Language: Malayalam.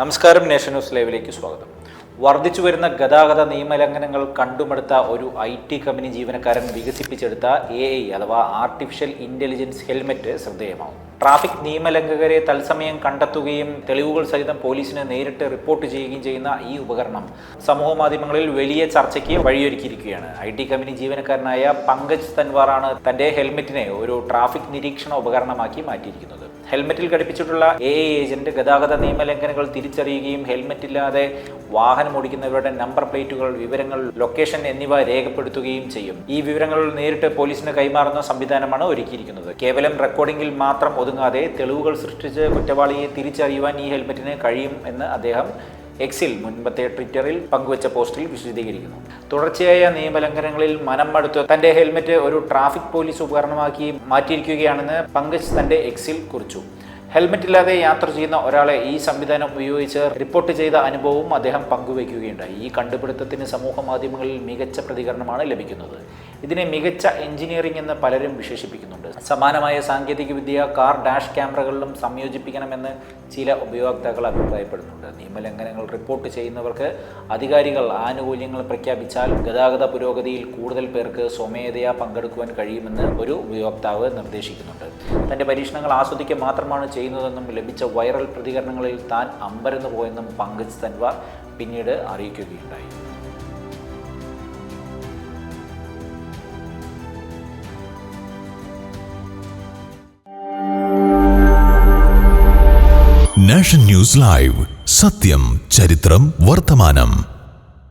നമസ്കാരം, നേഷൻ ന്യൂസ് ലൈവിലേക്ക് സ്വാഗതം. വർദ്ധിച്ചു വരുന്ന ഗതാഗത നിയമലംഘനങ്ങൾ കണ്ടുമടുത്ത ഒരു IT കമ്പനി ജീവനക്കാരൻ വികസിപ്പിച്ചെടുത്ത AI അഥവാ ആർട്ടിഫിഷ്യൽ ഇൻ്റലിജൻസ് ഹെൽമെറ്റ് ശ്രദ്ധേയമാവും. ട്രാഫിക് നിയമലംഘകരെ തത്സമയം കണ്ടെത്തുകയും തെളിവുകൾ സഹിതം പോലീസിന് നേരിട്ട് റിപ്പോർട്ട് ചെയ്യുകയും ചെയ്യുന്ന ഈ ഉപകരണം സമൂഹ മാധ്യമങ്ങളിൽ വലിയ ചർച്ചയ്ക്ക് വഴിയൊരുക്കിയിരിക്കുകയാണ്. IT കമ്പനി ജീവനക്കാരനായ പങ്കജ് തൻവാറാണ് തൻ്റെ ഹെൽമെറ്റിനെ ഒരു ട്രാഫിക് നിരീക്ഷണ ഉപകരണമാക്കി മാറ്റിയിരിക്കുന്നത്. ഹെൽമെറ്റിൽ ഘടിപ്പിച്ചിട്ടുള്ള AI ഏജന്റ് ഗതാഗത നിയമലംഘനങ്ങൾ തിരിച്ചറിയുകയും ഹെൽമെറ്റില്ലാതെ വാഹനം ഓടിക്കുന്നവരുടെ നമ്പർ പ്ലേറ്റുകൾ, വിവരങ്ങൾ, ലൊക്കേഷൻ എന്നിവ രേഖപ്പെടുത്തുകയും ചെയ്യും. ഈ വിവരങ്ങൾ നേരിട്ട് പോലീസിന് കൈമാറുന്ന സംവിധാനമാണ് ഒരുക്കിയിരിക്കുന്നത്. കേവലം റെക്കോർഡിംഗിൽ മാത്രം ഒതുങ്ങാതെ തെളിവുകൾ സൃഷ്ടിച്ച് കുറ്റവാളിയെ തിരിച്ചറിയുവാൻ ഈ ഹെൽമെറ്റിന് കഴിയും എന്ന് അദ്ദേഹം എക്സിൽ മുൻപത്തെ ട്വിറ്ററിൽ പങ്കുവച്ച പോസ്റ്റിൽ വിശദീകരിക്കുന്നു. തുടർച്ചയായ നിയമലംഘനങ്ങളിൽ മനം മടുത്ത് തന്റെ ഹെൽമെറ്റ് ഒരു ട്രാഫിക് പോലീസ് ഉപകരണമാക്കി മാറ്റിയിരിക്കുകയാണെന്ന് പങ്കജ് തന്റെ എക്സിൽ കുറിച്ചു. ഹെൽമെറ്റില്ലാതെ യാത്ര ചെയ്യുന്ന ഒരാളെ ഈ സംവിധാനം ഉപയോഗിച്ച് റിപ്പോർട്ട് ചെയ്ത അനുഭവവും അദ്ദേഹം പങ്കുവയ്ക്കുകയുണ്ടായി. ഈ കണ്ടുപിടുത്തത്തിന് സമൂഹ മാധ്യമങ്ങളിൽ മികച്ച പ്രതികരണമാണ് ലഭിക്കുന്നത്. ഇതിനെ മികച്ച എഞ്ചിനീയറിംഗ് എന്ന് പലരും വിശേഷിപ്പിക്കുന്നുണ്ട്. സമാനമായ സാങ്കേതികവിദ്യ കാർ ഡാഷ് ക്യാമറകളിലും സംയോജിപ്പിക്കണമെന്ന് ചില ഉപയോക്താക്കൾ അഭിപ്രായപ്പെടുന്നുണ്ട്. നിയമലംഘനങ്ങൾ റിപ്പോർട്ട് ചെയ്യുന്നവർക്ക് അധികാരികൾ ആനുകൂല്യങ്ങൾ പ്രഖ്യാപിച്ചാൽ ഗതാഗത പുരോഗതിയിൽ കൂടുതൽ പേർക്ക് സ്വമേധയാ പങ്കെടുക്കുവാൻ കഴിയുമെന്ന് ഒരു ഉപയോക്താവ് നിർദ്ദേശിക്കുന്നുണ്ട്. തൻ്റെ പരീക്ഷണങ്ങൾ ആസ്വദിക്കുക മാത്രമാണ് ചെയ്യുന്നതെന്നും ലഭിച്ച വൈറൽ പ്രതികരണങ്ങളിൽ താൻ അമ്പരന്നു പോയെന്നും പങ്കജ് തൻവാർ പിന്നീട് അറിയിക്കുകയുണ്ടായി. നാഷൻ ന്യൂസ് ലൈവ്, സത്യം, ചരിത്രം, വർത്തമാനം.